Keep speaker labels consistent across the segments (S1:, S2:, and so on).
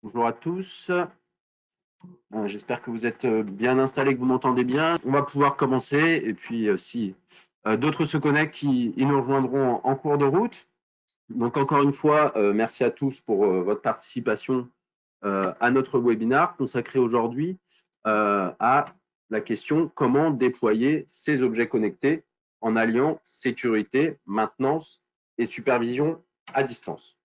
S1: Bonjour à tous. J'espère que vous êtes bien installés, que vous m'entendez bien. On va pouvoir commencer et puis si d'autres se connectent, ils nous rejoindront en cours de route. Donc encore une fois, merci à tous pour votre participation à notre webinaire consacré aujourd'hui à la question comment déployer ces objets connectés en alliant sécurité, maintenance et supervision à distance.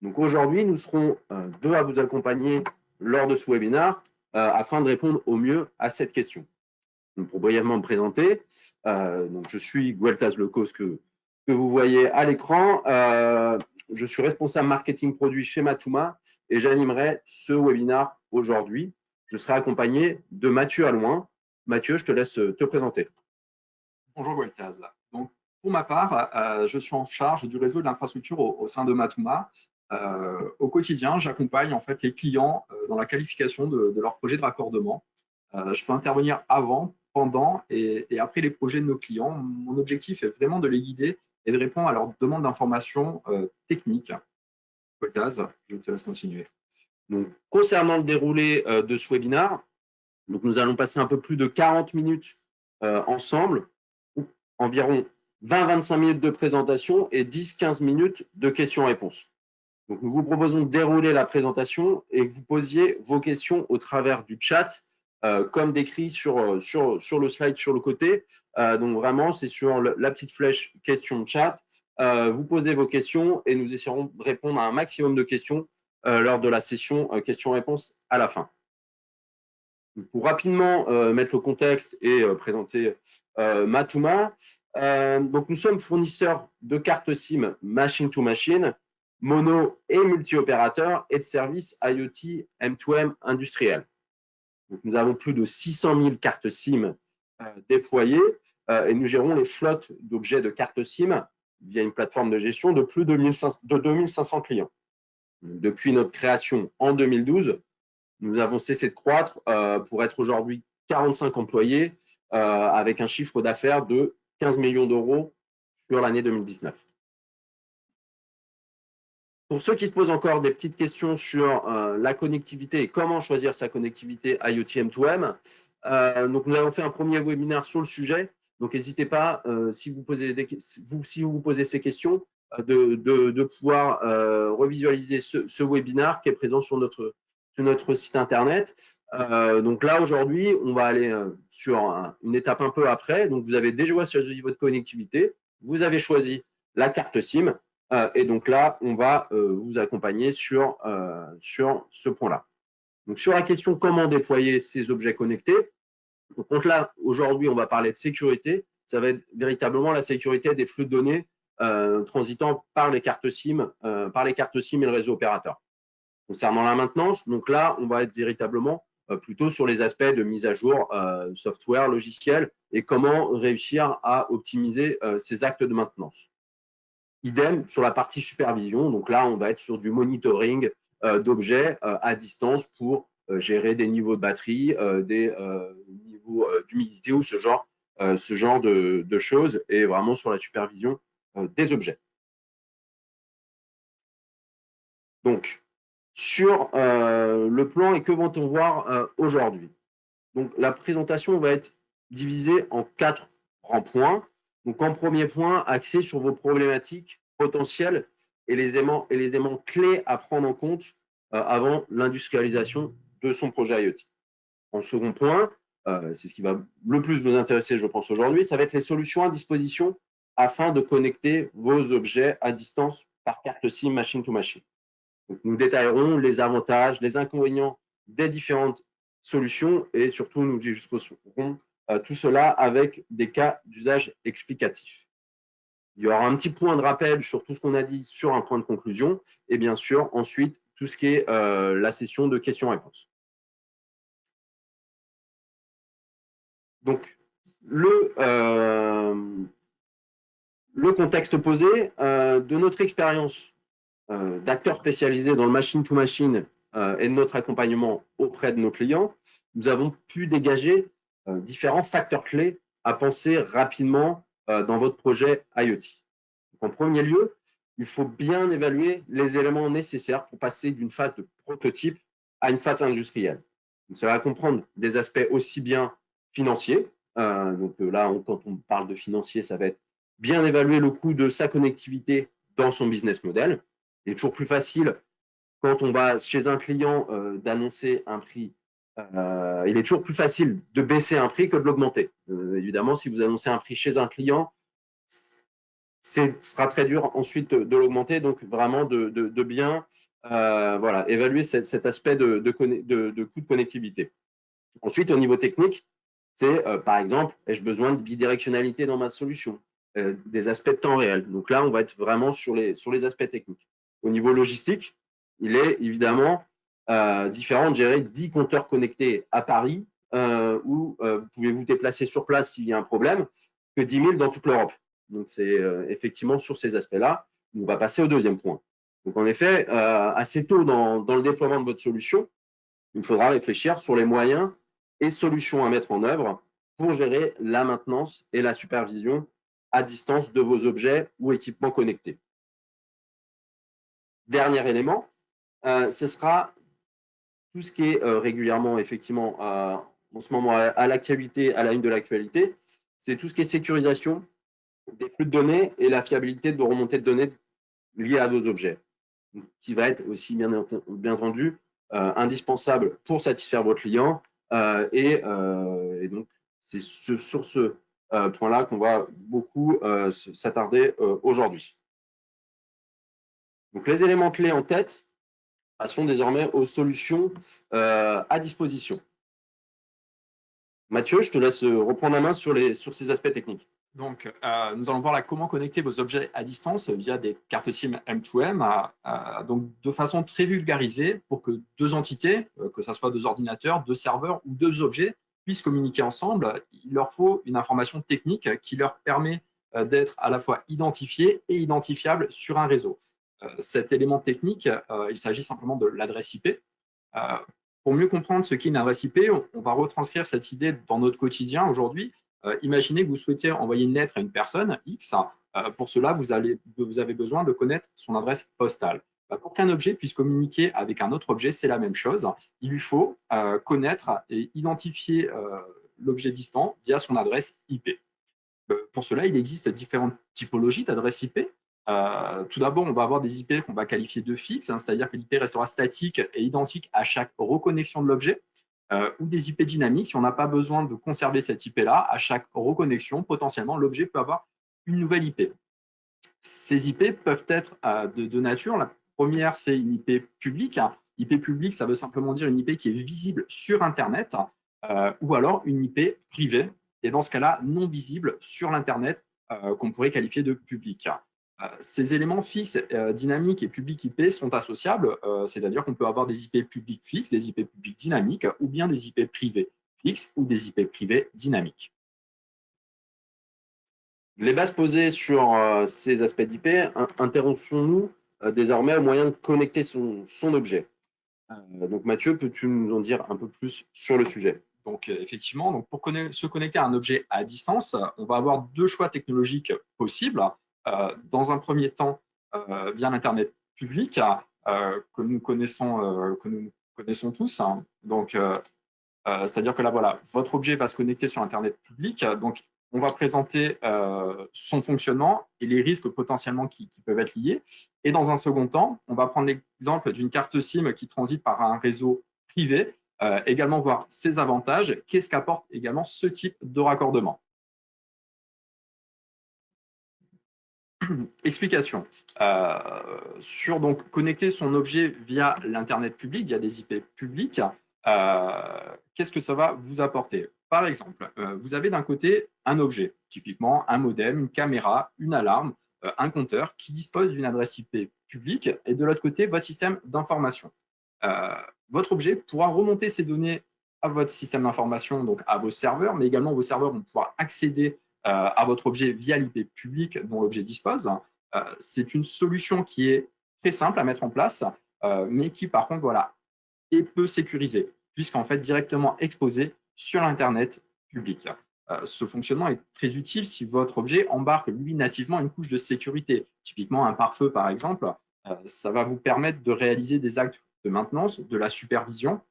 S1: Donc aujourd'hui, nous serons deux à vous accompagner lors de ce webinaire afin de répondre au mieux à cette question. Donc pour brièvement me présenter, donc je suis Gueltas Lecos que vous voyez à l'écran. Je suis responsable marketing produit chez Matouma et j'animerai ce webinaire aujourd'hui. Je serai accompagné de Mathieu Allouin. Mathieu, je te laisse te présenter.
S2: Bonjour Gueltaz. Donc, pour ma part, je suis en charge du réseau de l'infrastructure au sein de Matouma. Au quotidien, j'accompagne en fait les clients dans la qualification de leur projet de raccordement. Je peux intervenir avant, pendant et après les projets de nos clients. Mon objectif est vraiment de les guider et de répondre à leurs demandes d'informations techniques. Gueltaz, je te laisse continuer.
S1: Donc, concernant le déroulé de ce webinaire, donc nous allons passer un peu plus de 40 minutes ensemble, environ 20-25 minutes de présentation et 10-15 minutes de questions-réponses. Donc, nous vous proposons de dérouler la présentation et que vous posiez vos questions au travers du chat, comme décrit sur le slide sur le côté. Donc, vraiment, c'est sur la petite flèche question chat. Vous posez vos questions et nous essaierons de répondre à un maximum de questions lors de la session questions-réponses à la fin. Pour rapidement mettre le contexte et présenter Matouma, donc nous sommes fournisseurs de cartes SIM machine to machine, mono et multi-opérateurs et de services IoT M2M industriels. Donc, nous avons plus de 600 000 cartes SIM déployées et nous gérons les flottes d'objets de cartes SIM via une plateforme de gestion de plus de 2500 clients. Depuis notre création en 2012, nous avons cessé de croître pour être aujourd'hui 45 employés avec un chiffre d'affaires de 15 millions d'euros sur l'année 2019. Pour ceux qui se posent encore des petites questions sur la connectivité et comment choisir sa connectivité IoT M2M, donc nous avons fait un premier webinaire sur le sujet. Donc n'hésitez pas, si vous vous posez ces questions, de pouvoir revisualiser ce webinaire qui est présent sur notre site internet. Donc là, aujourd'hui, on va aller sur une étape un peu après. Donc, vous avez déjà choisi votre connectivité, vous avez choisi la carte SIM, et donc là, on va vous accompagner sur ce point-là. Donc, sur la question comment déployer ces objets connectés, donc là, aujourd'hui, on va parler de sécurité. Ça va être véritablement la sécurité des flux de données transitant par les cartes SIM et le réseau opérateur. Concernant la maintenance, donc là, on va être véritablement plutôt sur les aspects de mise à jour software, logiciel et comment réussir à optimiser ces actes de maintenance. Idem sur la partie supervision. Donc là, on va être sur du monitoring d'objets à distance pour gérer des niveaux de batterie, des niveaux d'humidité ou ce genre de choses et vraiment sur la supervision des objets. Donc, sur le plan et que vont-on voir aujourd'hui. Donc, la présentation va être divisée en 4 grands points. Donc, en premier point, axé sur vos problématiques potentielles et les éléments clés à prendre en compte avant l'industrialisation de son projet IoT. En second point, c'est ce qui va le plus vous intéresser, je pense, aujourd'hui, ça va être les solutions à disposition afin de connecter vos objets à distance par carte SIM machine to machine. Donc, nous détaillerons les avantages, les inconvénients des différentes solutions et surtout nous illustrerons tout cela avec des cas d'usage explicatifs. Il y aura un petit point de rappel sur tout ce qu'on a dit sur un point de conclusion et bien sûr ensuite tout ce qui est la session de questions-réponses. Donc le contexte posé de notre expérience d'acteurs spécialisés dans le machine-to-machine et de notre accompagnement auprès de nos clients, nous avons pu dégager différents facteurs clés à penser rapidement dans votre projet IoT. Donc, en premier lieu, il faut bien évaluer les éléments nécessaires pour passer d'une phase de prototype à une phase industrielle. Donc, ça va comprendre des aspects aussi bien financiers. Donc là, quand on parle de financier, ça va être bien évaluer le coût de sa connectivité dans son business model. Il est toujours plus facile quand on va chez un client d'annoncer un prix. Il est toujours plus facile de baisser un prix que de l'augmenter. Évidemment, si vous annoncez un prix chez un client, ce sera très dur ensuite de l'augmenter. Donc, vraiment de bien voilà, évaluer cet aspect de coût de connectivité. Ensuite, au niveau technique, c'est par exemple, ai-je besoin de bidirectionnalité dans ma solution, des aspects de temps réel. Donc là, on va être vraiment sur les aspects techniques. Au niveau logistique, il est évidemment différent de gérer 10 compteurs connectés à Paris où vous pouvez vous déplacer sur place s'il y a un problème, que 10 000 dans toute l'Europe. Donc c'est effectivement sur ces aspects-là, on va passer au deuxième point. Donc en effet, assez tôt dans le déploiement de votre solution, il faudra réfléchir sur les moyens et solutions à mettre en œuvre pour gérer la maintenance et la supervision à distance de vos objets ou équipements connectés. Dernier élément, ce sera tout ce qui est régulièrement, effectivement, en ce moment à l'actualité, à la une de l'actualité, c'est tout ce qui est sécurisation des flux de données et la fiabilité de vos remontées de données liées à vos objets, qui va être aussi bien entendu indispensable pour satisfaire vos clients et donc c'est sur ce point-là qu'on va beaucoup s'attarder aujourd'hui. Donc les éléments clés en tête passons désormais aux solutions à disposition. Mathieu, je te laisse reprendre la main sur ces aspects techniques.
S2: Donc, nous allons voir là comment connecter vos objets à distance via des cartes SIM M2M, donc de façon très vulgarisée pour que deux entités, que ce soit deux ordinateurs, deux serveurs ou deux objets, puissent communiquer ensemble. Il leur faut une information technique qui leur permet d'être à la fois identifiés et identifiables sur un réseau. Cet élément technique, il s'agit simplement de l'adresse IP. Pour mieux comprendre ce qu'est une adresse IP, on va retranscrire cette idée dans notre quotidien aujourd'hui. Imaginez que vous souhaitez envoyer une lettre à une personne X. Pour cela, vous avez besoin de connaître son adresse postale. Pour qu'un objet puisse communiquer avec un autre objet, c'est la même chose. Il lui faut connaître et identifier l'objet distant via son adresse IP. Pour cela, il existe différentes typologies d'adresses IP. Tout d'abord, on va avoir des IP qu'on va qualifier de fixes, c'est-à-dire que l'IP restera statique et identique à chaque reconnexion de l'objet, ou des IP dynamiques. Si on n'a pas besoin de conserver cette IP-là, à chaque reconnexion, potentiellement, l'objet peut avoir une nouvelle IP. Ces IP peuvent être de nature. La première, c'est une IP publique. IP publique, ça veut simplement dire une IP qui est visible sur Internet, ou alors une IP privée, et dans ce cas-là, non visible sur l'Internet, qu'on pourrait qualifier de public. Ces éléments fixes, dynamiques et publics IP sont associables, c'est-à-dire qu'on peut avoir des IP publics fixes, des IP publics dynamiques, ou bien des IP privés fixes ou des IP privés dynamiques.
S1: Les bases posées sur ces aspects d'IP, intéressons-nous désormais au moyen de connecter son objet. Donc Mathieu, peux-tu nous en dire un peu plus sur le sujet?
S2: Donc effectivement, donc pour se connecter à un objet à distance, on va avoir deux choix technologiques possibles. Dans un premier temps, via l'Internet public, que nous connaissons tous. Donc, c'est-à-dire que là, voilà, votre objet va se connecter sur Internet public. Donc, on va présenter son fonctionnement et les risques potentiellement qui peuvent être liés. Et dans un second temps, on va prendre l'exemple d'une carte SIM qui transite par un réseau privé, également voir ses avantages. Qu'est-ce qu'apporte également ce type de raccordement? Explication. Sur donc connecter son objet via l'Internet public, via des IP publics, qu'est-ce que ça va vous apporter? Par exemple, vous avez d'un côté un objet, typiquement un modem, une caméra, une alarme, un compteur qui dispose d'une adresse IP publique, et de l'autre côté, votre système d'information. Votre objet pourra remonter ces données à votre système d'information, donc à vos serveurs, mais également vos serveurs vont pouvoir accéder à votre objet via l'IP public dont l'objet dispose. C'est une solution qui est très simple à mettre en place, mais qui par contre voilà, est peu sécurisée, puisqu'en fait directement exposée sur l'Internet public. Ce fonctionnement est très utile si votre objet embarque, lui, nativement une couche de sécurité. Typiquement, un pare-feu, par exemple, ça va vous permettre de réaliser des actes de maintenance, de la supervision,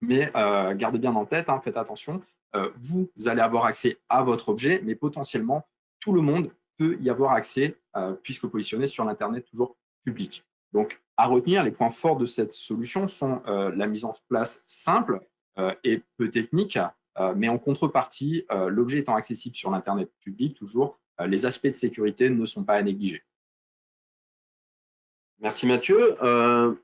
S2: mais gardez bien en tête, hein, faites attention, vous allez avoir accès à votre objet, mais potentiellement, tout le monde peut y avoir accès, puisque positionné sur l'Internet toujours public. Donc, à retenir, les points forts de cette solution sont la mise en place simple et peu technique, mais en contrepartie, l'objet étant accessible sur l'Internet public, toujours, les aspects de sécurité ne sont pas à négliger.
S1: Merci Mathieu. Ce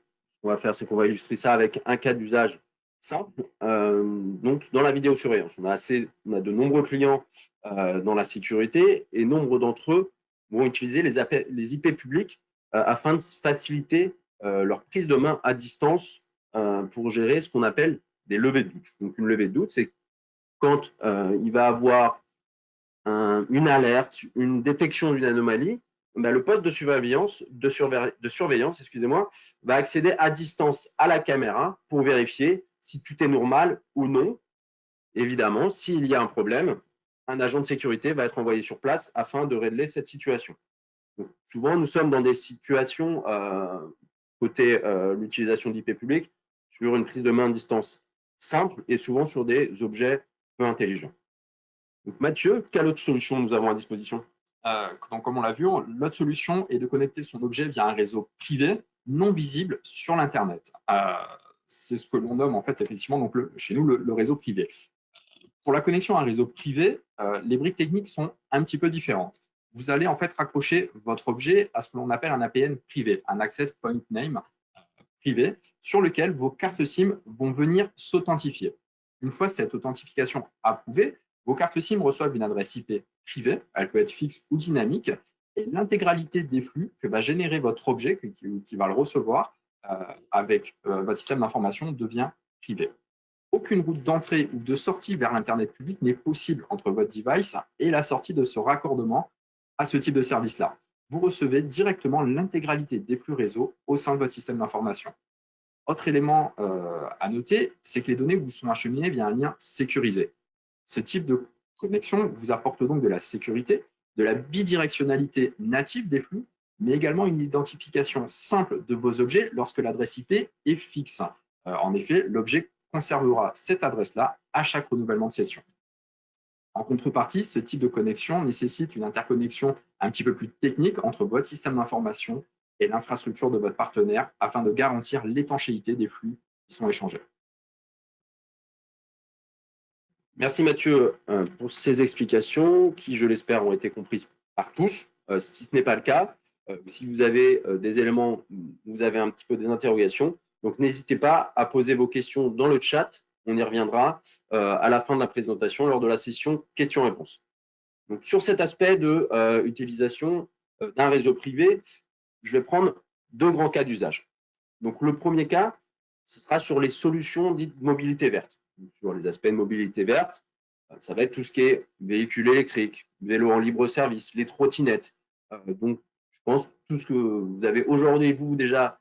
S1: qu'on va faire, c'est qu'on va illustrer ça avec un cas d'usage simple. Donc, dans la vidéosurveillance, on a de nombreux clients dans la sécurité et nombre d'entre eux vont utiliser les IP publics afin de faciliter leur prise de main à distance pour gérer ce qu'on appelle des levées de doute. Donc, une levée de doute, c'est quand il va avoir une alerte, une détection d'une anomalie, ben, le poste de surveillance, excusez-moi, va accéder à distance à la caméra pour vérifier si tout est normal ou non. Évidemment, s'il y a un problème, un agent de sécurité va être envoyé sur place afin de régler cette situation. Donc, souvent, nous sommes dans des situations côté l'utilisation d'IP public sur une prise de main à distance simple et souvent sur des objets peu intelligents. Donc, Mathieu, quelle autre solution nous avons à disposition?
S2: Donc, comme on l'a vu, l'autre solution est de connecter son objet via un réseau privé non visible sur l'Internet. C'est ce que l'on nomme en fait effectivement donc chez nous le réseau privé. Pour la connexion à un réseau privé, les briques techniques sont un petit peu différentes. Vous allez en fait raccrocher votre objet à ce que l'on appelle un APN privé, un Access Point Name privé, sur lequel vos cartes SIM vont venir s'authentifier. Une fois cette authentification approuvée, vos cartes SIM reçoivent une adresse IP privée, elle peut être fixe ou dynamique, et l'intégralité des flux que va générer votre objet, qui va le recevoir avec votre système d'information, devient privé. Aucune route d'entrée ou de sortie vers l'Internet public n'est possible entre votre device et la sortie de ce raccordement à ce type de service-là. Vous recevez directement l'intégralité des flux réseau au sein de votre système d'information. Autre élément à noter, c'est que les données vous sont acheminées via un lien sécurisé. Ce type de connexion vous apporte donc de la sécurité, de la bidirectionnalité native des flux, mais également une identification simple de vos objets lorsque l'adresse IP est fixe. En effet, l'objet conservera cette adresse-là à chaque renouvellement de session. En contrepartie, ce type de connexion nécessite une interconnexion un petit peu plus technique entre votre système d'information et l'infrastructure de votre partenaire afin de garantir l'étanchéité des flux qui sont échangés.
S1: Merci Mathieu pour ces explications qui, je l'espère, ont été comprises par tous. Si ce n'est pas le cas, si vous avez des éléments, vous avez un petit peu des interrogations, donc n'hésitez pas à poser vos questions dans le chat. On y reviendra à la fin de la présentation lors de la session questions-réponses. Donc, sur cet aspect de utilisation d'un réseau privé, je vais prendre deux grands cas d'usage. Donc, le premier cas, ce sera sur les solutions dites mobilité verte. Donc, sur les aspects de mobilité verte, ça va être tout ce qui est véhicule électrique, vélo en libre service, les trottinettes. Donc, je pense tout ce que vous avez aujourd'hui, vous, déjà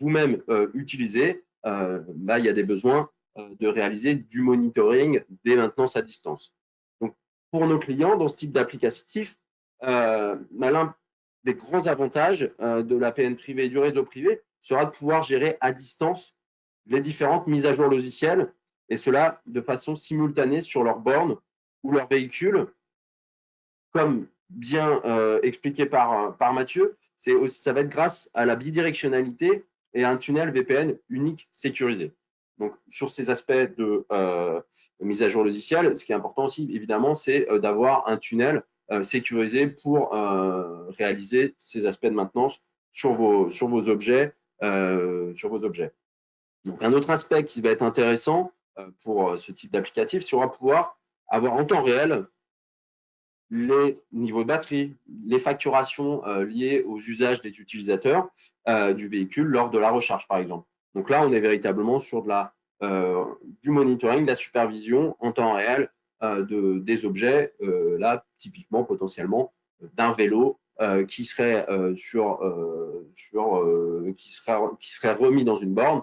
S1: vous-même utilisé, il y a des besoins de réaliser du monitoring des maintenances à distance. Donc, pour nos clients, dans ce type d'applicatif, l'un des grands avantages de l'APN privé et du réseau privé sera de pouvoir gérer à distance les différentes mises à jour logicielles, et cela de façon simultanée sur leur borne ou leur véhicule. Comme bien expliqué par Mathieu, ça va être grâce à la bidirectionnalité et à un tunnel VPN unique sécurisé. Donc, sur ces aspects de mise à jour logicielle, ce qui est important aussi, évidemment, c'est d'avoir un tunnel sécurisé pour réaliser ces aspects de maintenance sur vos objets. Donc, un autre aspect qui va être intéressant pour ce type d'applicatif sera pouvoir avoir en temps réel les niveaux de batterie, les facturations liées aux usages des utilisateurs du véhicule lors de la recharge, par exemple. Donc là, on est véritablement sur du monitoring, de la supervision en temps réel des objets, là, typiquement, potentiellement, d'un vélo qui serait remis dans une borne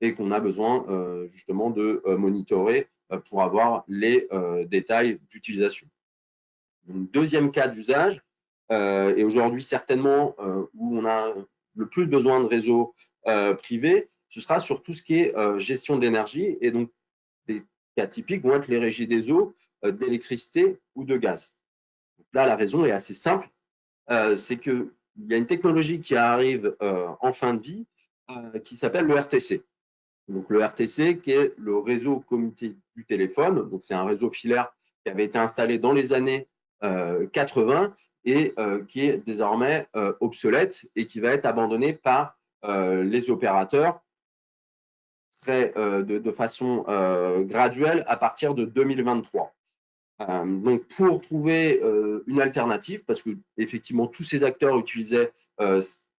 S1: et qu'on a besoin justement de monitorer pour avoir les détails d'utilisation. Deuxième cas d'usage, et aujourd'hui certainement où on a le plus besoin de réseaux privés, ce sera sur tout ce qui est gestion de l'énergie. Et donc, des cas typiques vont être les régies des eaux, d'électricité ou de gaz. Donc là, la raison est assez simple. C'est qu'il y a une technologie qui arrive en fin de vie qui s'appelle le RTC. Donc, le RTC, qui est le réseau commuté du téléphone. Donc, c'est un réseau filaire qui avait été installé dans les années 80 et qui est désormais obsolète et qui va être abandonné par les opérateurs de façon graduelle à partir de 2023. Donc, pour trouver une alternative, parce que effectivement tous ces acteurs utilisaient,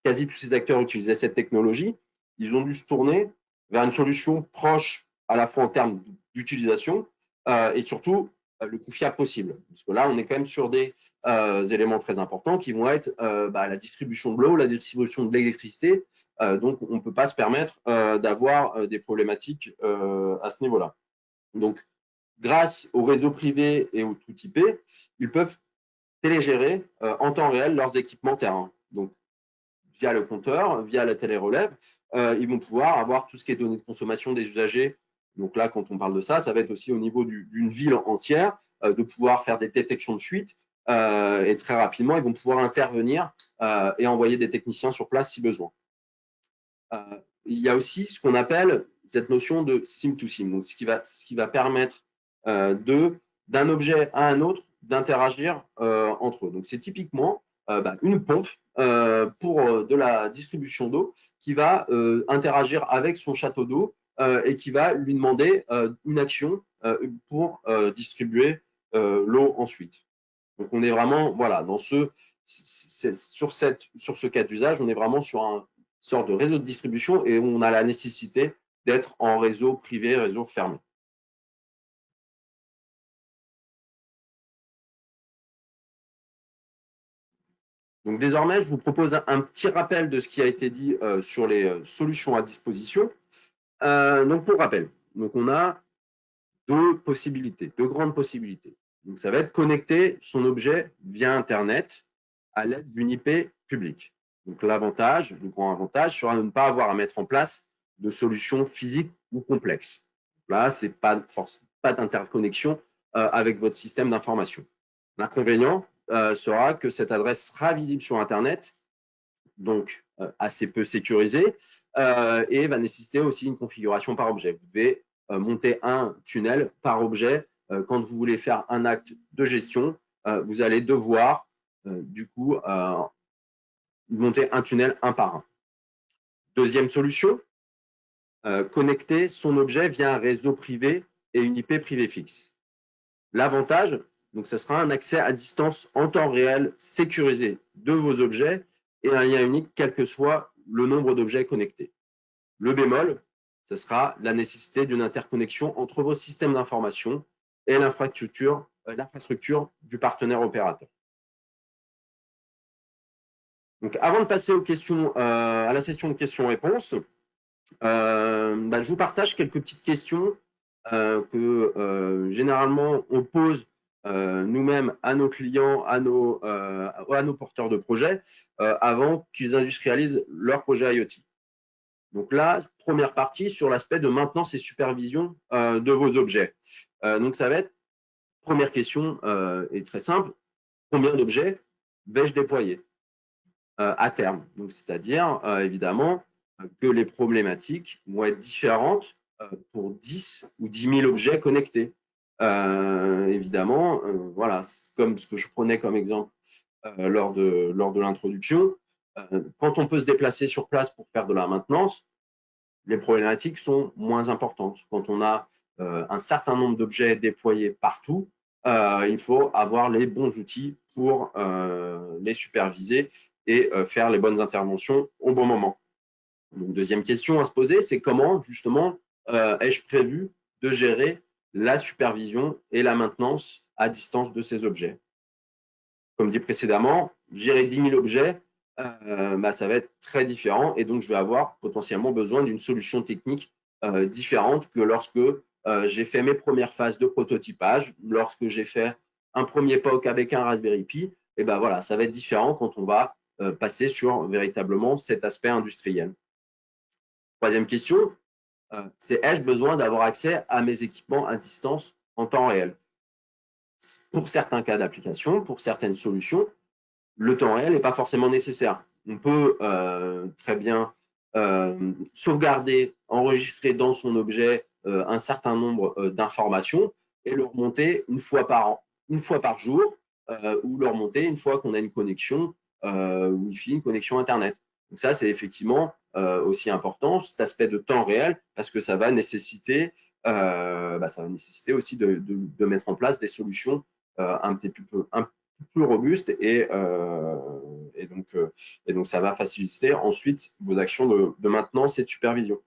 S1: quasi tous ces acteurs utilisaient cette technologie, ils ont dû se tourner vers une solution proche à la fois en termes d'utilisation et surtout le plus fiable possible. Parce que là, on est quand même sur des éléments très importants qui vont être la distribution de l'eau, la distribution de l'électricité. Donc, on ne peut pas se permettre d'avoir des problématiques à ce niveau-là. Donc, grâce au réseau privé et au tout IP, ils peuvent télégérer en temps réel leurs équipements terrain. Donc, via le compteur, via la télérelève, ils vont pouvoir avoir tout ce qui est données de consommation des usagers. Donc là, quand on parle de ça, ça va être aussi au niveau d'une ville entière, de pouvoir faire des détections de fuite. Et très rapidement, ils vont pouvoir intervenir et envoyer des techniciens sur place si besoin. Il y a aussi ce qu'on appelle cette notion de SIM to SIM, donc ce qui va permettre d'un objet à un autre d'interagir entre eux. Donc, c'est typiquement une pompe pour de la distribution d'eau qui va interagir avec son château d'eau et qui va lui demander une action pour distribuer l'eau ensuite. Donc, on est vraiment, voilà, dans sur ce cas d'usage, on est vraiment sur une sorte de réseau de distribution et on a la nécessité d'être en réseau privé, réseau fermé. Donc désormais, je vous propose un petit rappel de ce qui a été dit sur les solutions à disposition. Donc pour rappel, donc on a deux grandes possibilités. Donc ça va être connecter son objet via Internet à l'aide d'une IP publique. Donc l'avantage, le grand avantage sera de ne pas avoir à mettre en place de solutions physiques ou complexes. Là, c'est pas d'interconnexion avec votre système d'information. L'inconvénient sera que cette adresse sera visible sur Internet, donc assez peu sécurisée, et va nécessiter aussi une configuration par objet. Vous devez monter un tunnel par objet. Quand vous voulez faire un acte de gestion, vous allez devoir du coup monter un tunnel un par un. Deuxième solution, connecter son objet via un réseau privé et une IP privée fixe. L'avantage, donc, ce sera un accès à distance en temps réel sécurisé de vos objets et un lien unique, quel que soit le nombre d'objets connectés. Le bémol, ce sera la nécessité d'une interconnexion entre vos systèmes d'information et l'infrastructure du partenaire opérateur. Donc, avant de passer aux questions, à la session de questions-réponses, je vous partage quelques petites questions que généralement on pose nous-mêmes à nos clients, à nos porteurs de projets avant qu'ils industrialisent leur projet IoT. Donc là, première partie sur l'aspect de maintenance et supervision de vos objets. Donc ça va être, première question est très simple, combien d'objets vais-je déployer à terme? Donc c'est-à-dire évidemment que les problématiques vont être différentes pour 10 ou 10 000 objets connectés. Évidemment, voilà, comme ce que je prenais comme exemple lors de l'introduction, quand on peut se déplacer sur place pour faire de la maintenance, les problématiques sont moins importantes. Quand on a un certain nombre d'objets déployés partout, il faut avoir les bons outils pour les superviser et faire les bonnes interventions au bon moment. Donc, deuxième question à se poser, c'est comment justement ai-je prévu de gérer la supervision et la maintenance à distance de ces objets? Comme dit précédemment, gérer 10 000 objets, ça va être très différent et donc je vais avoir potentiellement besoin d'une solution technique différente que lorsque j'ai fait mes premières phases de prototypage, lorsque j'ai fait un premier POC avec un Raspberry Pi, et ben voilà, ça va être différent quand on va passer sur véritablement cet aspect industriel. Troisième question, c'est ai-je besoin d'avoir accès à mes équipements à distance en temps réel? Pour certains cas d'application, pour certaines solutions, le temps réel n'est pas forcément nécessaire. On peut très bien sauvegarder, enregistrer dans son objet un certain nombre d'informations et le remonter une fois par jour, ou le remonter une fois qu'on a une connexion Wi-Fi, une connexion Internet. Donc ça, c'est effectivement aussi important, cet aspect de temps réel, parce que ça va nécessiter aussi de mettre en place des solutions un petit peu plus robustes et donc ça va faciliter ensuite vos actions de maintenance et de supervision.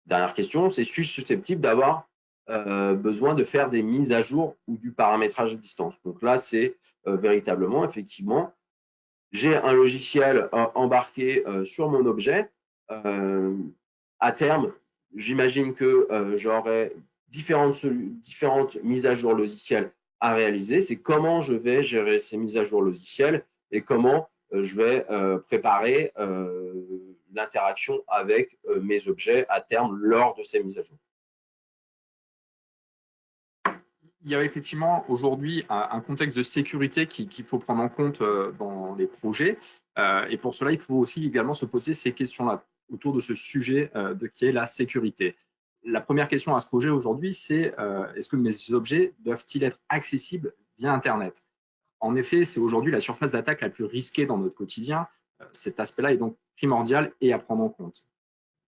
S1: Dernière question, c'est suis-je susceptible d'avoir besoin de faire des mises à jour ou du paramétrage à distance? Donc là, c'est véritablement, effectivement, j'ai un logiciel embarqué sur mon objet. À terme, j'imagine que j'aurai différentes mises à jour logicielles à réaliser. C'est comment je vais gérer ces mises à jour logicielles et comment je vais préparer l'interaction avec mes objets à terme lors de ces mises à jour.
S2: Il y a effectivement aujourd'hui un contexte de sécurité qu'il faut prendre en compte dans les projets. Et pour cela, il faut aussi également se poser ces questions-là autour de ce sujet qui est la sécurité. La première question à se poser aujourd'hui, c'est est-ce que mes objets doivent-ils être accessibles via Internet? En effet, c'est aujourd'hui la surface d'attaque la plus risquée dans notre quotidien. Cet aspect-là est donc primordial et à prendre en compte.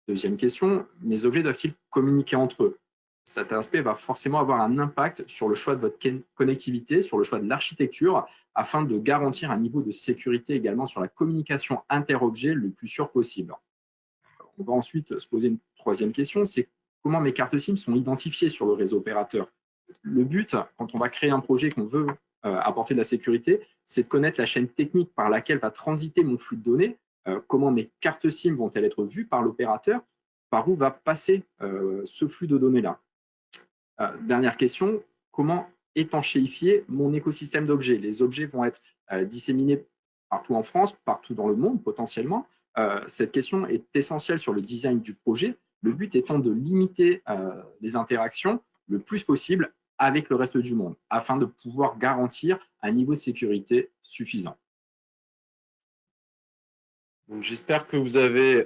S2: Deuxième question, mes objets doivent-ils communiquer entre eux? Cet aspect va forcément avoir un impact sur le choix de votre connectivité, sur le choix de l'architecture, afin de garantir un niveau de sécurité également sur la communication interobjet le plus sûr possible. On va ensuite se poser une troisième question, c'est comment mes cartes SIM sont identifiées sur le réseau opérateur? Le but, quand on va créer un projet qu'on veut apporter de la sécurité, c'est de connaître la chaîne technique par laquelle va transiter mon flux de données, comment mes cartes SIM vont-elles être vues par l'opérateur, par où va passer ce flux de données-là. Dernière question, comment étanchéifier mon écosystème d'objets? Les objets vont être disséminés partout en France, partout dans le monde potentiellement. Cette question est essentielle sur le design du projet, le but étant de limiter les interactions le plus possible avec le reste du monde, afin de pouvoir garantir un niveau de sécurité suffisant.
S1: J'espère que vous avez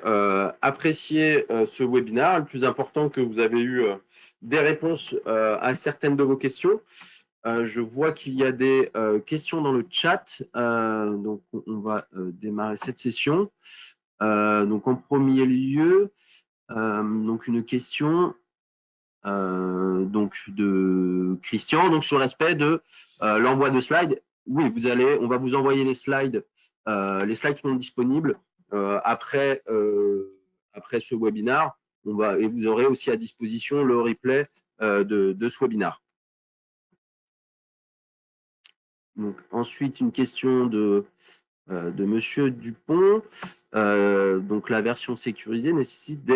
S1: apprécié ce webinaire. Le plus important, que vous avez eu des réponses à certaines de vos questions. Je vois qu'il y a des questions dans le chat. Donc, on va démarrer cette session. Donc, en premier lieu, donc une question donc de Christian, donc sur l'aspect de l'envoi de slides. Oui, on va vous envoyer les slides. Les slides seront disponibles après ce webinaire. Et vous aurez aussi à disposition le replay de ce webinaire. Donc, ensuite, une question de Monsieur Dupont. Donc, la version sécurisée nécessite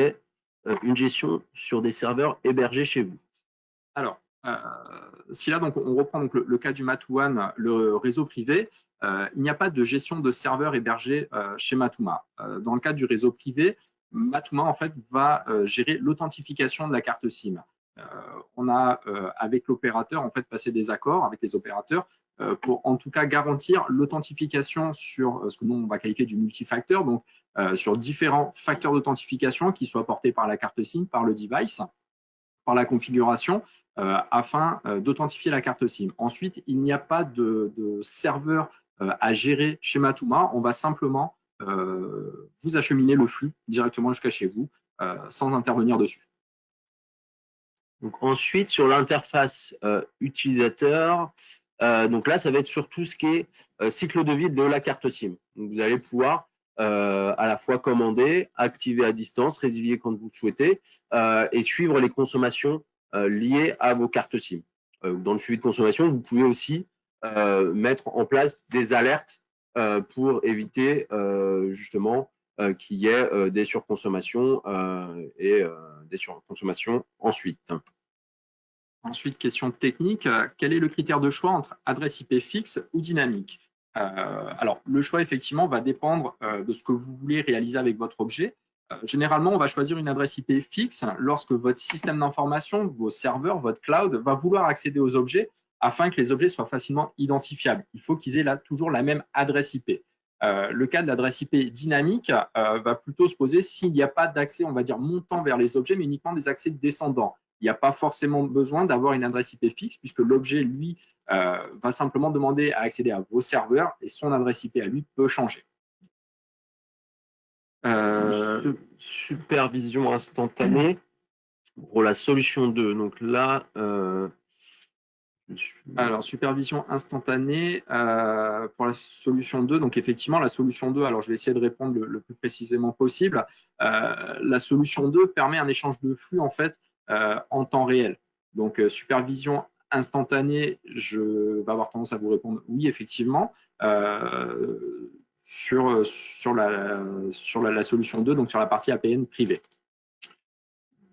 S1: une gestion sur des serveurs hébergés chez vous.
S2: Alors, si là, donc, on reprend donc, le cas du Mat2One, le réseau privé, il n'y a pas de gestion de serveurs hébergés chez Matuma. Dans le cas du réseau privé, Matuma en fait, va gérer l'authentification de la carte SIM. On a, avec l'opérateur, en fait, passé des accords avec les opérateurs pour, en tout cas, garantir l'authentification sur ce que nous, on va qualifier du multifacteur, donc sur différents facteurs d'authentification qui soient portés par la carte SIM, par le device, par la configuration, afin d'authentifier la carte SIM. Ensuite, il n'y a pas de serveur à gérer chez Matuma. On va simplement vous acheminer le flux directement jusqu'à chez vous sans intervenir dessus.
S1: Donc ensuite, sur l'interface utilisateur, donc là, ça va être sur tout ce qui est cycle de vie de la carte SIM. Donc vous allez pouvoir à la fois commander, activer à distance, résilier quand vous le souhaitez et suivre les consommations liées à vos cartes SIM. Dans le suivi de consommation, vous pouvez aussi mettre en place des alertes pour éviter justement qu'il y ait des surconsommations et des surconsommations ensuite.
S2: Ensuite, question technique, quel est le critère de choix entre adresse IP fixe ou dynamique? Alors, le choix, effectivement, va dépendre de ce que vous voulez réaliser avec votre objet. Généralement, on va choisir une adresse IP fixe lorsque votre système d'information, vos serveurs, votre cloud, va vouloir accéder aux objets afin que les objets soient facilement identifiables. Il faut qu'ils aient toujours la même adresse IP. Le cas de l'adresse IP dynamique va plutôt se poser s'il n'y a pas d'accès, on va dire, montant vers les objets, mais uniquement des accès descendants. Il n'y a pas forcément besoin d'avoir une adresse IP fixe puisque l'objet, lui, va simplement demander à accéder à vos serveurs et son adresse IP à lui peut changer.
S1: Supervision instantanée pour la solution 2. Donc là,
S2: alors, supervision instantanée pour la solution 2. Donc, effectivement, la solution 2, alors je vais essayer de répondre le plus précisément possible. La solution 2 permet un échange de flux en fait en temps réel. Donc, supervision instantanée, je vais avoir tendance à vous répondre oui, effectivement. Sur la solution 2, donc sur la partie APN privée.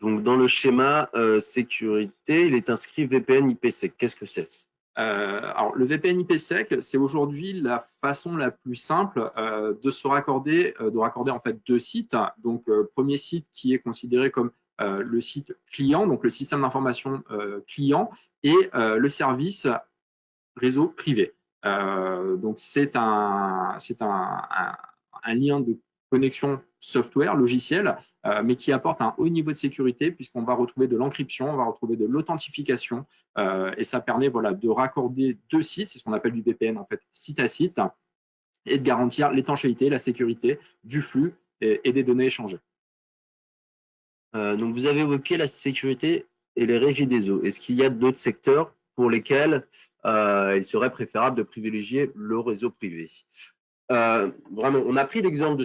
S1: Donc, dans le schéma sécurité, il est inscrit VPN IPsec. Qu'est-ce que c'est?
S2: Alors, le VPN IPsec, c'est aujourd'hui la façon la plus simple de raccorder en fait deux sites. Donc, premier site qui est considéré comme le site client, donc le système d'information client, et le service réseau privé. Donc, c'est un lien de connexion software, logiciel, mais qui apporte un haut niveau de sécurité puisqu'on va retrouver de l'encryption, on va retrouver de l'authentification et ça permet voilà, de raccorder deux sites, c'est ce qu'on appelle du VPN en fait, site à site, et de garantir l'étanchéité, la sécurité du flux et des données échangées.
S1: Donc, vous avez évoqué la sécurité et les régies des eaux. Est-ce qu'il y a d'autres secteurs pour lesquels il serait préférable de privilégier le réseau privé? Vraiment, on a pris l'exemple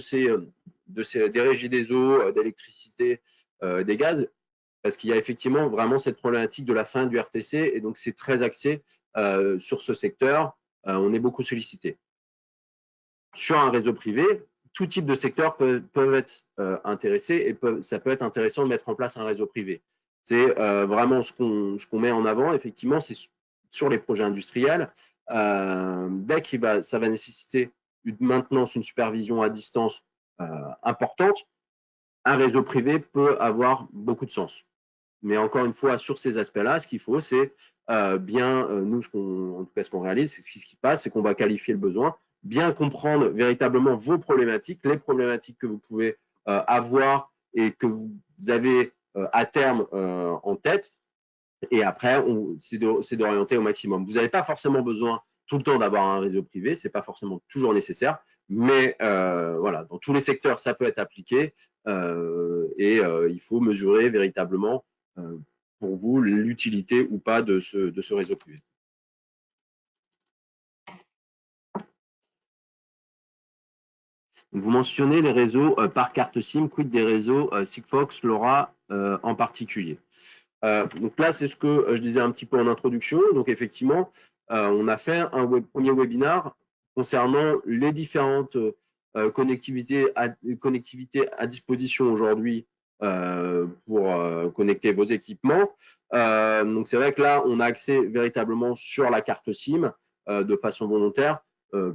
S1: des régies des eaux, d'électricité, des gaz, parce qu'il y a effectivement vraiment cette problématique de la fin du RTC, et donc c'est très axé sur ce secteur. On est beaucoup sollicité. Sur un réseau privé, tout type de secteur peuvent être intéressés et ça peut être intéressant de mettre en place un réseau privé. C'est vraiment ce qu'on met en avant, effectivement, c'est sur les projets industriels. Dès que ça va nécessiter une maintenance, une supervision à distance importante, un réseau privé peut avoir beaucoup de sens. Mais encore une fois, sur ces aspects-là, ce qu'il faut, c'est nous, en tout cas, ce qu'on réalise, c'est ce qui se passe, c'est qu'on va qualifier le besoin, bien comprendre véritablement vos problématiques, les problématiques que vous pouvez avoir et que vous avez à terme en tête. Et après, c'est d'orienter au maximum. Vous n'avez pas forcément besoin tout le temps d'avoir un réseau privé, ce n'est pas forcément toujours nécessaire, mais voilà, dans tous les secteurs, ça peut être appliqué et il faut mesurer véritablement pour vous l'utilité ou pas de ce réseau privé. Vous mentionnez les réseaux par carte SIM, quid des réseaux Sigfox, LoRa en particulier. Donc là, c'est ce que je disais un petit peu en introduction. Donc effectivement, on a fait un premier webinar concernant les différentes connectivités à disposition aujourd'hui pour connecter vos équipements. Donc c'est vrai que là, on a accès véritablement sur la carte SIM de façon volontaire.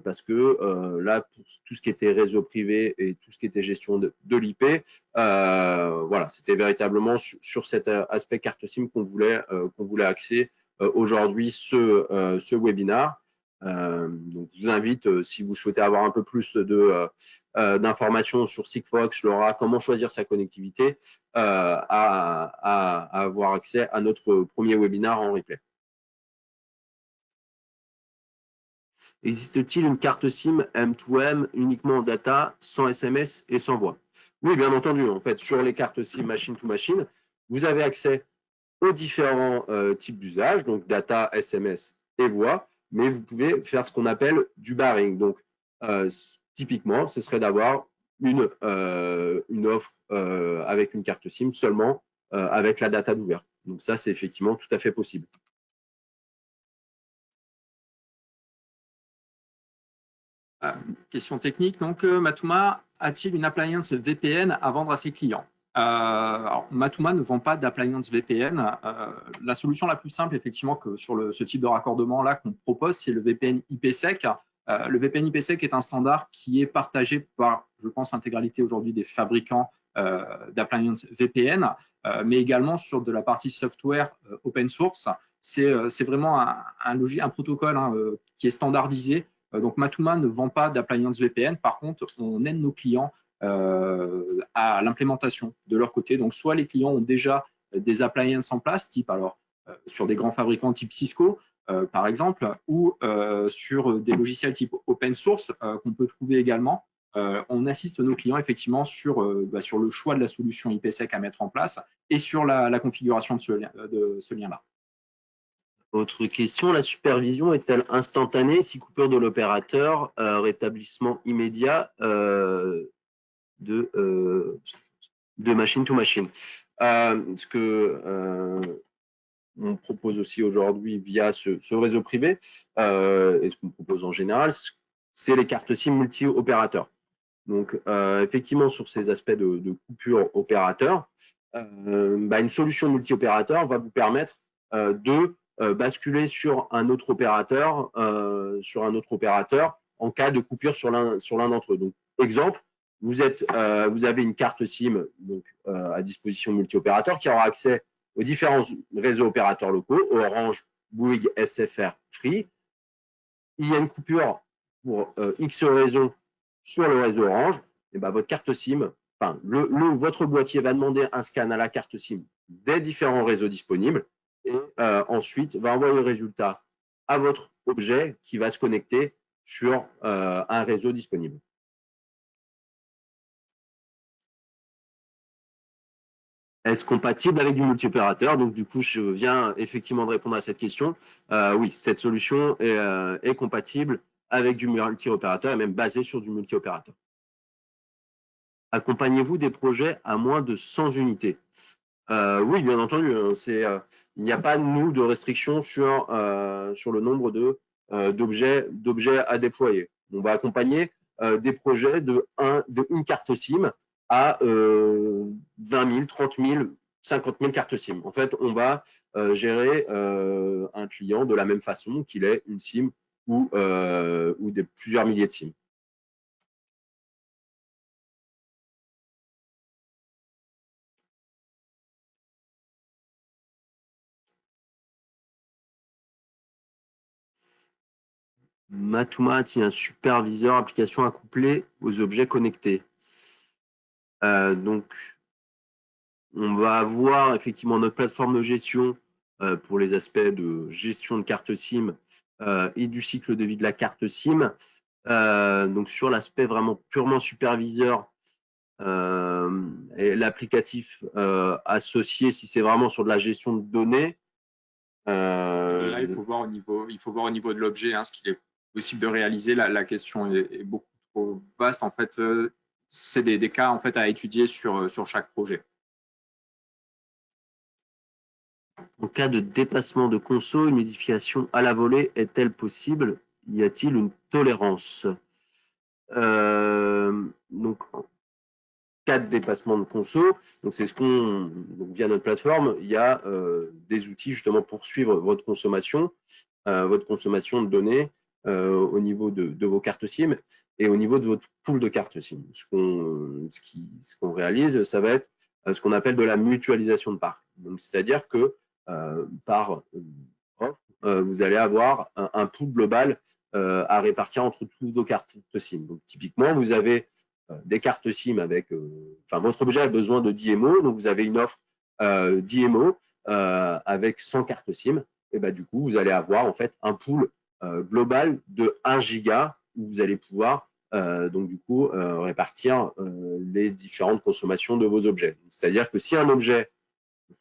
S1: Parce que là, pour tout ce qui était réseau privé et tout ce qui était gestion de l'IP, voilà, c'était véritablement sur cet aspect carte SIM qu'on voulait axer aujourd'hui ce webinaire. Donc, je vous invite, si vous souhaitez avoir un peu plus d'informations sur Sigfox, LoRa, comment choisir sa connectivité, à avoir accès à notre premier webinaire en replay. Existe-t-il une carte SIM M2M uniquement en data, sans SMS et sans voix? Oui, bien entendu. En fait, sur les cartes SIM machine-to-machine, vous avez accès aux différents types d'usages, donc data, SMS et voix, mais vous pouvez faire ce qu'on appelle du barring. Donc, typiquement, ce serait d'avoir une offre avec une carte SIM seulement avec la data d'ouverte. Donc ça, c'est effectivement tout à fait possible.
S2: Question technique, donc Matouma a-t-il une appliance VPN à vendre à ses clients? Alors, Matuma ne vend pas d'appliance VPN. La solution la plus simple, effectivement, que sur ce type de raccordement-là qu'on propose, c'est le VPN IPsec. Le VPN IPsec est un standard qui est partagé par, je pense, l'intégralité aujourd'hui des fabricants d'appliances VPN, mais également sur de la partie software open source. C'est vraiment un protocole qui est standardisé. Donc, Matuma ne vend pas d'appliance VPN. Par contre, on aide nos clients à l'implémentation de leur côté. Donc, soit les clients ont déjà des appliances en place, type alors sur des grands fabricants type Cisco, par exemple, ou sur des logiciels type open source qu'on peut trouver également. On assiste nos clients effectivement sur le choix de la solution IPsec à mettre en place et sur la configuration de ce lien-là.
S1: Autre question, la supervision est-elle instantanée si coupure de l'opérateur, rétablissement immédiat de machine to machine. Ce que on propose aussi aujourd'hui via ce réseau privé et ce qu'on propose en général, c'est les cartes SIM multi-opérateurs. Donc, effectivement, sur ces aspects de coupure opérateur, une solution multi-opérateur va vous permettre de basculer sur un autre opérateur en cas de coupure sur l'un d'entre eux. Donc, exemple, vous avez une carte SIM donc, à disposition multi-opérateur qui aura accès aux différents réseaux opérateurs locaux, Orange, Bouygues, SFR, Free. Il y a une coupure pour X raisons sur le réseau Orange, et votre carte SIM, votre boîtier va demander un scan à la carte SIM des différents réseaux disponibles et ensuite va envoyer le résultat à votre objet qui va se connecter sur un réseau disponible. Est-ce compatible avec du multi-opérateur? Donc, du coup, je viens effectivement de répondre à cette question. Oui, cette solution est compatible avec du multi-opérateur et même basée sur du multi-opérateur. Accompagnez-vous des projets à moins de 100 unités? Oui, bien entendu. Il n'y a pas, nous, de restriction sur le nombre d'objets à déployer. On va accompagner des projets d'une carte SIM à 20 000, 30 000, 50 000 cartes SIM. En fait, on va gérer un client de la même façon qu'il ait une SIM ou plusieurs milliers de SIM. Matuma a-t-il un superviseur application accouplé aux objets connectés? Donc, on va avoir effectivement notre plateforme de gestion pour les aspects de gestion de carte SIM et du cycle de vie de la carte SIM. Donc, sur l'aspect vraiment purement superviseur et l'applicatif associé, si c'est vraiment sur de la gestion de données.
S2: Là, il faut voir au niveau de l'objet ce qu'il est possible de réaliser. La question est beaucoup trop vaste. En fait, c'est des cas en fait à étudier sur chaque projet.
S1: En cas de dépassement de conso, une modification à la volée est-elle possible? Y a-t-il une tolérance? Donc, en cas de dépassement de conso, donc c'est via notre plateforme, il y a des outils justement pour suivre votre consommation de données au niveau de vos cartes SIM et au niveau de votre pool de cartes SIM. Ce qu'on réalise, ça va être ce qu'on appelle de la mutualisation de parc. C'est-à-dire que par offre, vous allez avoir un pool global à répartir entre toutes vos cartes SIM. Donc, typiquement, vous avez des cartes SIM avec, votre objet a besoin de 10 MO, donc vous avez une offre 10 MO avec 100 cartes SIM. Et du coup, vous allez avoir en fait un pool global de 1 giga où vous allez pouvoir donc du coup répartir les différentes consommations de vos objets. C'est-à-dire que si un objet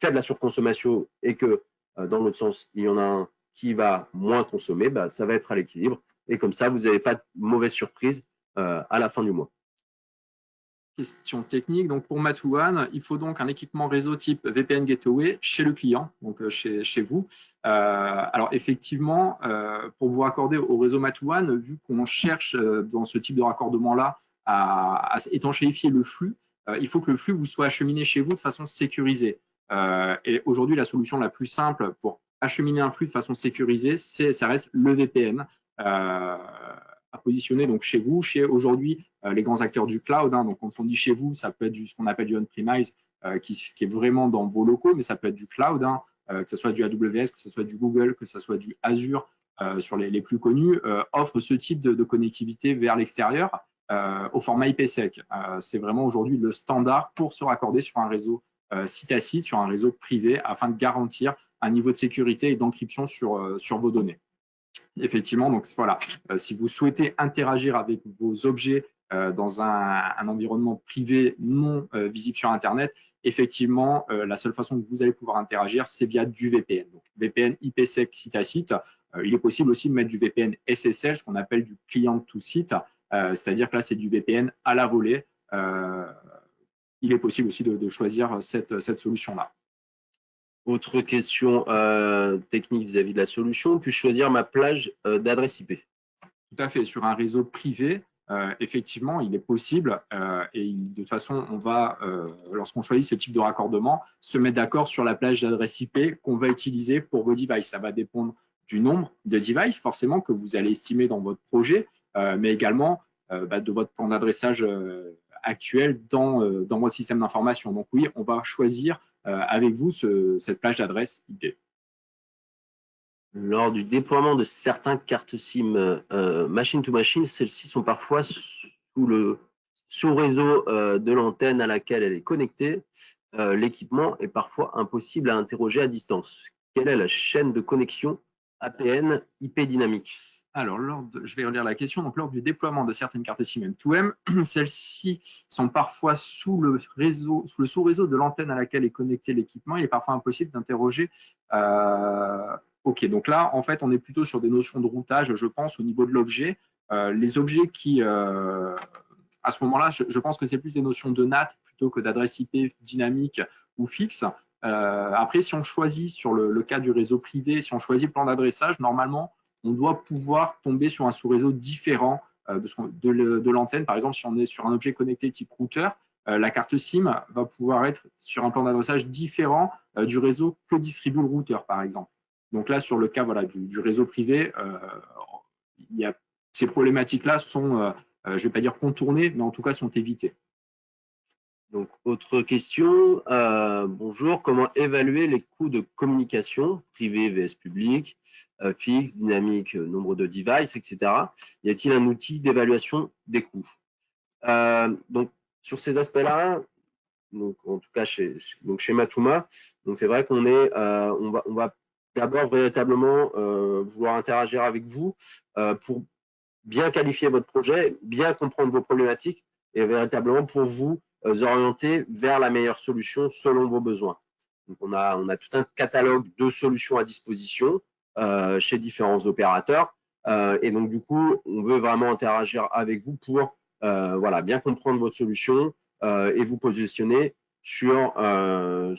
S1: fait de la surconsommation et que dans l'autre sens, il y en a un qui va moins consommer, ça va être à l'équilibre. Et comme ça, vous n'avez pas de mauvaise surprise à la fin du mois.
S2: Question technique. Donc, pour Matouane, il faut donc un équipement réseau type VPN Gateway chez le client, donc chez vous. Alors, effectivement, pour vous raccorder au réseau Matouane, vu qu'on cherche dans ce type de raccordement-là à étanchéifier le flux, il faut que le flux vous soit acheminé chez vous de façon sécurisée. Et aujourd'hui, la solution la plus simple pour acheminer un flux de façon sécurisée, ça reste le VPN à positionner donc chez vous, chez aujourd'hui les grands acteurs du cloud. Donc, quand on dit chez vous, ça peut être ce qu'on appelle du on-premise, qui est vraiment dans vos locaux, mais ça peut être du cloud, que ce soit du AWS, que ce soit du Google, que ce soit du Azure, sur les plus connus, offre ce type de connectivité vers l'extérieur au format IPsec. C'est vraiment aujourd'hui le standard pour se raccorder sur un réseau site à site, sur un réseau privé, afin de garantir un niveau de sécurité et d'encryption sur vos données. Effectivement, donc voilà, si vous souhaitez interagir avec vos objets dans un environnement privé non visible sur Internet, effectivement, la seule façon que vous allez pouvoir interagir, c'est via du VPN. Donc, VPN IPsec site à site. Il est possible aussi de mettre du VPN SSL, ce qu'on appelle du client to site, c'est-à-dire que là, c'est du VPN à la volée. Il est possible aussi de choisir cette solution-là.
S1: Autre question technique vis-à-vis de la solution, puis-je choisir ma plage d'adresse IP?
S2: Tout à fait. Sur un réseau privé, effectivement, il est possible et de toute façon, on va, lorsqu'on choisit ce type de raccordement, se mettre d'accord sur la plage d'adresse IP qu'on va utiliser pour vos devices. Ça va dépendre du nombre de devices, forcément, que vous allez estimer dans votre projet, mais également de votre plan d'adressage actuel dans votre système d'information. Donc oui, on va choisir avec vous cette plage d'adresse IP.
S1: Lors du déploiement de certaines cartes SIM machine to machine, celles-ci sont parfois sous le réseau de l'antenne à laquelle elle est connectée. L'équipement est parfois impossible à interroger à distance. Quelle est la chaîne de connexion APN IP dynamique?
S2: Alors, je vais relire la question. Donc, lors du déploiement de certaines cartes SIM M2M, celles-ci sont parfois sous le sous-réseau de l'antenne à laquelle est connecté l'équipement. Il est parfois impossible d'interroger. OK, donc là, en fait, on est plutôt sur des notions de routage, je pense, au niveau de l'objet. Les objets qui, à ce moment-là, je pense que c'est plus des notions de NAT plutôt que d'adresse IP dynamique ou fixe. Après, si on choisit sur le cas du réseau privé, si on choisit le plan d'adressage, normalement, on doit pouvoir tomber sur un sous-réseau différent de l'antenne. Par exemple, si on est sur un objet connecté type routeur, la carte SIM va pouvoir être sur un plan d'adressage différent du réseau que distribue le routeur, par exemple. Donc là, sur le cas du réseau privé, ces problématiques-là sont, je ne vais pas dire contournées, mais en tout cas sont évitées.
S1: Donc, autre question. Bonjour, comment évaluer les coûts de communication privé vs public, fixe, dynamique, nombre de devices, etc. Y a-t-il un outil d'évaluation des coûts? Donc, sur ces aspects-là, donc en tout cas chez Matouma, donc c'est vrai qu'on est, on va d'abord véritablement vouloir interagir avec vous pour bien qualifier votre projet, bien comprendre vos problématiques et véritablement pour vous orienter vers la meilleure solution selon vos besoins. Donc, on a tout un catalogue de solutions à disposition chez différents opérateurs. Et donc, du coup, on veut vraiment interagir avec vous pour bien comprendre votre solution et vous positionner sur la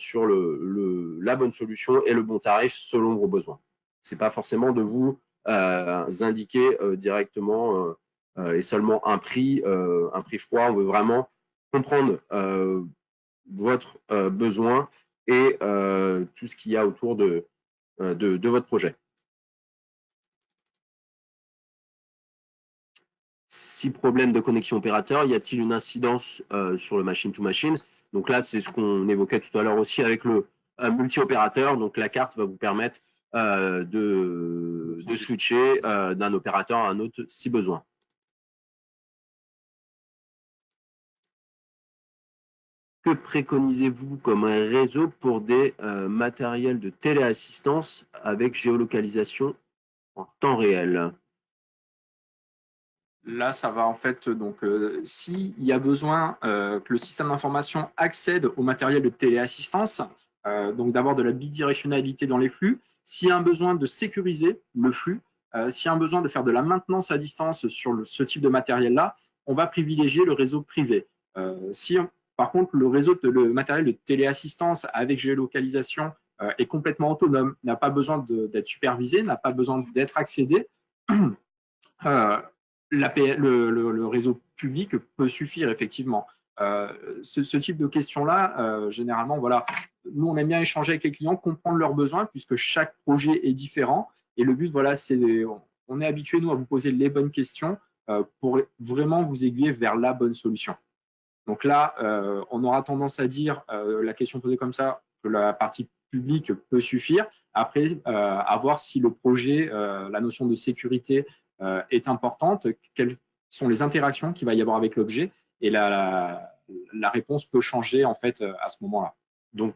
S1: bonne solution et le bon tarif selon vos besoins. Ce n'est pas forcément de vous indiquer directement et seulement un prix froid. On veut vraiment comprendre votre besoin et tout ce qu'il y a autour de votre projet. Si problème de connexion opérateur, y a-t-il une incidence sur le machine-to-machine? Donc là, c'est ce qu'on évoquait tout à l'heure aussi avec le multi-opérateur. Donc la carte va vous permettre de switcher d'un opérateur à un autre si besoin. Que préconisez-vous comme un réseau pour des matériels de téléassistance avec géolocalisation en temps réel?
S2: Là, ça va en fait, donc, s'il y a besoin que le système d'information accède au matériel de téléassistance, donc d'avoir de la bidirectionnalité dans les flux, s'il y a un besoin de sécuriser le flux, s'il y a un besoin de faire de la maintenance à distance sur ce type de matériel-là, on va privilégier le réseau privé. Par contre, le matériel de téléassistance avec géolocalisation est complètement autonome, n'a pas besoin d'être supervisé, n'a pas besoin d'être accédé. Le réseau public peut suffire, effectivement. Ce type de questions-là, généralement, voilà, nous, on aime bien échanger avec les clients, comprendre leurs besoins, puisque chaque projet est différent. Et le but, voilà, on est habitué, nous, à vous poser les bonnes questions pour vraiment vous aiguiller vers la bonne solution. Donc là, on aura tendance à dire la question posée comme ça, que la partie publique peut suffire. Après, à voir si le projet, la notion de sécurité est importante, quelles sont les interactions qu'il va y avoir avec l'objet, et la réponse peut changer en fait à ce moment-là.
S1: Donc,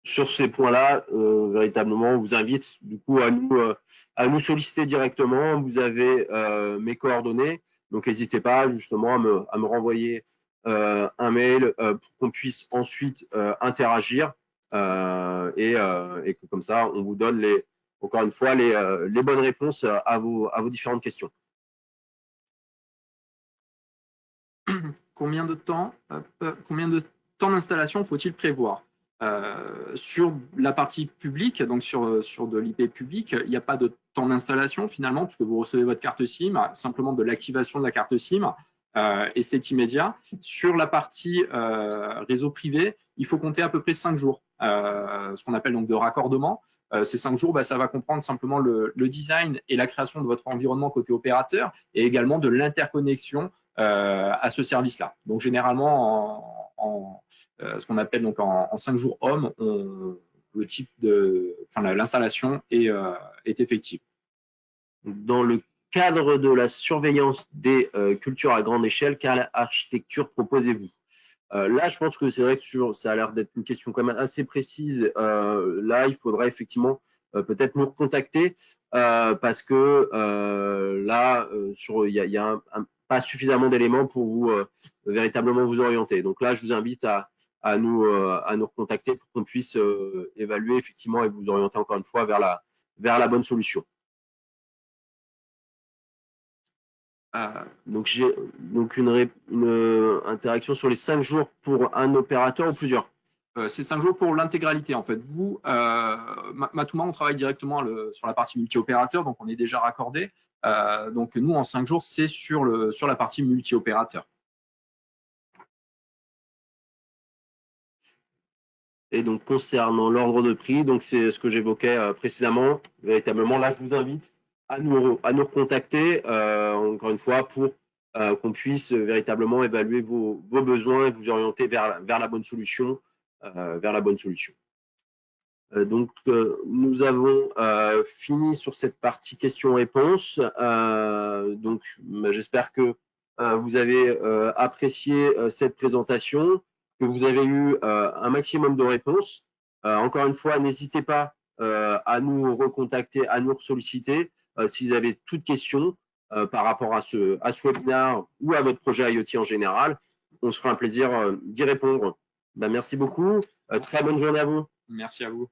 S1: sur ces points-là, véritablement, on vous invite du coup à nous solliciter directement. Vous avez mes coordonnées, donc n'hésitez pas justement à me renvoyer un mail pour qu'on puisse ensuite interagir et que comme ça, on vous donne encore une fois les bonnes réponses à vos différentes questions.
S2: Combien de temps d'installation faut-il prévoir? Sur la partie publique, donc sur de l'IP public, il n'y a pas de temps d'installation finalement, puisque vous recevez votre carte SIM, simplement de l'activation de la carte SIM, et c'est immédiat. Sur la partie réseau privé, il faut compter à peu près 5 jours, ce qu'on appelle donc de raccordement. Ces 5 jours, ça va comprendre simplement le design et la création de votre environnement côté opérateur, et également de l'interconnexion à ce service-là. Donc généralement, ce qu'on appelle donc en 5 jours hommes, l'installation est effective.
S1: Dans le cadre de la surveillance des cultures à grande échelle, quelle architecture proposez-vous? Là, je pense que c'est vrai que ça a l'air d'être une question quand même assez précise. Là, il faudrait effectivement peut-être nous recontacter parce que là, il y a pas suffisamment d'éléments pour vous véritablement vous orienter. Donc là, je vous invite à nous recontacter pour qu'on puisse évaluer effectivement et vous orienter encore une fois vers la bonne solution. Donc j'ai une interaction sur les 5 jours pour un opérateur ou plusieurs.
S2: C'est 5 jours pour l'intégralité en fait. Vous, Matouma, on travaille directement sur la partie multi-opérateur, donc on est déjà raccordé. Donc nous, en 5 jours, c'est sur la partie multi-opérateur.
S1: Et donc concernant l'ordre de prix, donc c'est ce que j'évoquais précédemment. Véritablement, là, je vous invite à nous recontacter encore une fois pour qu'on puisse véritablement évaluer vos besoins et vous orienter vers la bonne solution. Donc, nous avons fini sur cette partie questions-réponses. Donc, j'espère que vous avez apprécié cette présentation, que vous avez eu un maximum de réponses. Encore une fois, n'hésitez pas à nous recontacter, à nous solliciter si vous avez toute question par rapport à ce webinaire ou à votre projet IoT en général. On se fera un plaisir d'y répondre. Merci beaucoup. Très bonne journée à vous.
S2: Merci à vous.